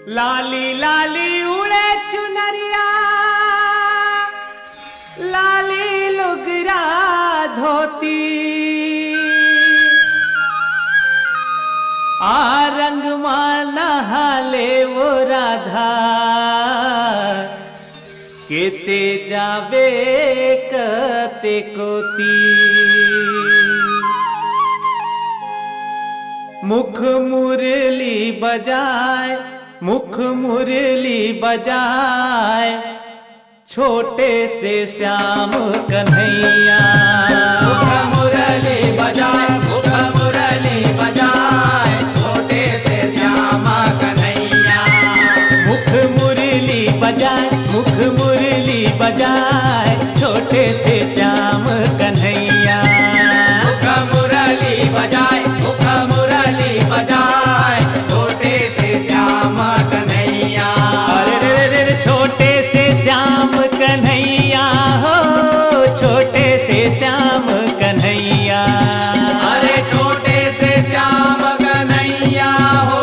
लाली लाली उड़े चुनरिया, लाली लुगरा धोती, आ रंग माना हाले वो राधा, केते जावे कते कोती। मुख मुरली बजाए, मुख मुरली बजाए, छोटे से श्याम कन्हैया। मुख मुरली बजाए, मुख मुरली बजाए, छोटे से श्याम कन्हैया। मुख मुरली बजाए, मुख मुरली बजाए, छोटे से श्याम कन्हैया। मुख मुरली बजाए, मुख मुरली बजाए, छोटे से श्याम कन्हैया। अरे रे रे रे छोटे से श्याम कन्हैया हो, छोटे से श्याम कन्हैया। अरे छोटे से श्याम कन्हैया हो,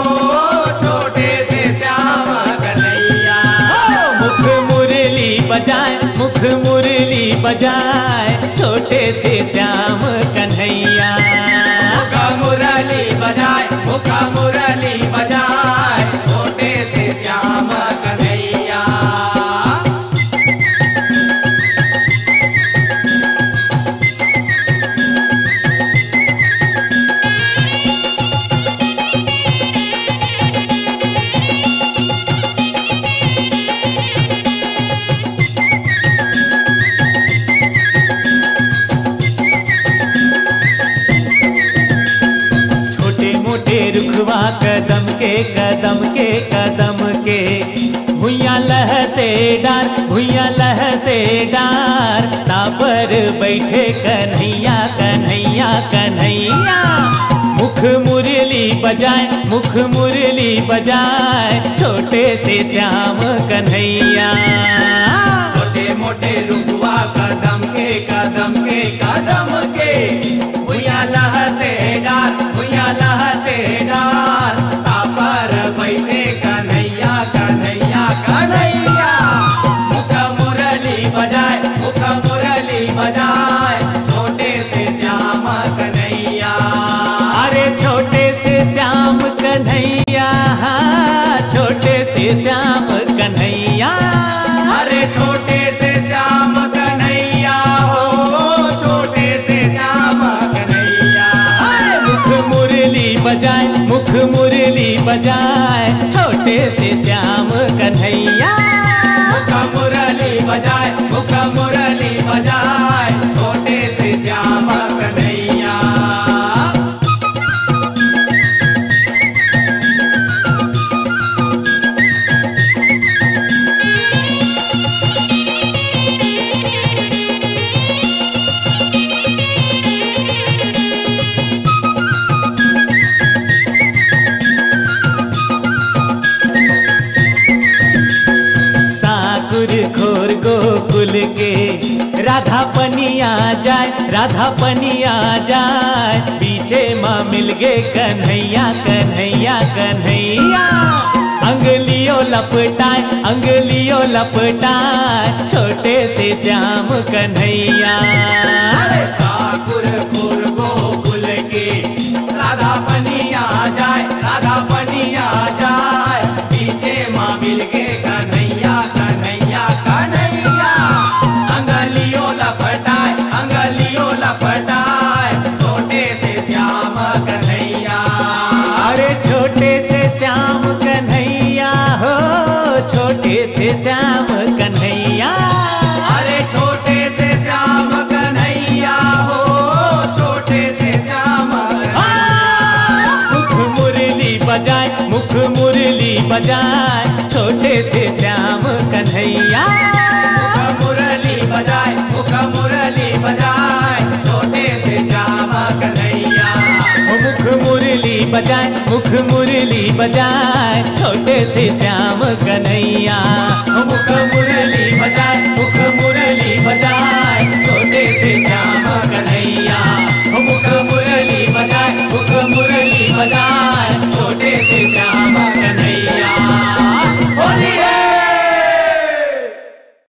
छोटे से श्याम कन्हैया। मुख मुरली बजाए, मुख मुरली बजाए, छोटे से श्याम कन्हैया। मुख मुरली बजाए, मुख मुरली बजाए, छोटे से श्याम कन्हैया। छोटे मोटे रुखवा कदम के कदम के कदम के, भुइया लह से डार, भुइया लह से डार, तापर बैठे कन्हैया कन्हैया कन्हैया। मुख मुरली बजाए, मुख मुरली बजाए, छोटे से श्याम कन्हैया। छोटे मोटे रुकवा कदम के कदम के कदम के, भुइया लह से डार, भुइया लह से डार, तापर बैठे कन्हैया कन्हैया कन्हैया। मुख मुरली बजाए, मुख मुरली बजाए, छोटे से श्याम कन्हैया। अरे छोटे से श्याम कन्हैया, छोटे से श्याम कन्हैया। अरे छोटे से श्याम कन्हैया हो, छोटे से श्याम कन्हैया। मुख मुरली बजाए, मुख मुरली बजाए, छोटे से श्याम कन्हैया। मुख मुरली बजाए, मुख मुरली बजाए, छोटे से श्याम कन्हैया। साकुर खोर गोकुल के, राधा पनिया जाए, राधा पनिया जाए, पीछे माँ मिल गे कन्हैया कन्हैया कन्हैया। अंगलियों लपटाए, अंगलियों लपटाए, छोटे से श्याम कन्हैया। अरे साकुर खुर गोकुल के, राधा पनिया जाए, राधा पनिया जाए, पीछे माँ मिल के कन्हैया कन्हैया कन्हैया। अंगलियों लपटाए, अंगलियों लपटाए, छोटे से श्याम कन्हैया। अरे छोटे से श्याम कन्हैया हो, छोटे से श्याम कन्हैया। अरे छोटे से श्याम कन्हैया हो, छोटे से श्याम कन्हैया। मुख मुरली बजाए, मुख मुरली बजाए, छोटे से श्याम कन्हैया। मुख मुरली बजाए, मुख मुरली बजाए, छोटे से श्याम कन्हैया। मुख मुरली बजाए, मुख मुरली बजाए, छोटे से श्याम कन्हैया। मुख मुरली बजाए, मुख मुरली बजाए, छोटे से श्याम कन्हैया। मुख मुरली बजाए, मुख मुरली बजाए,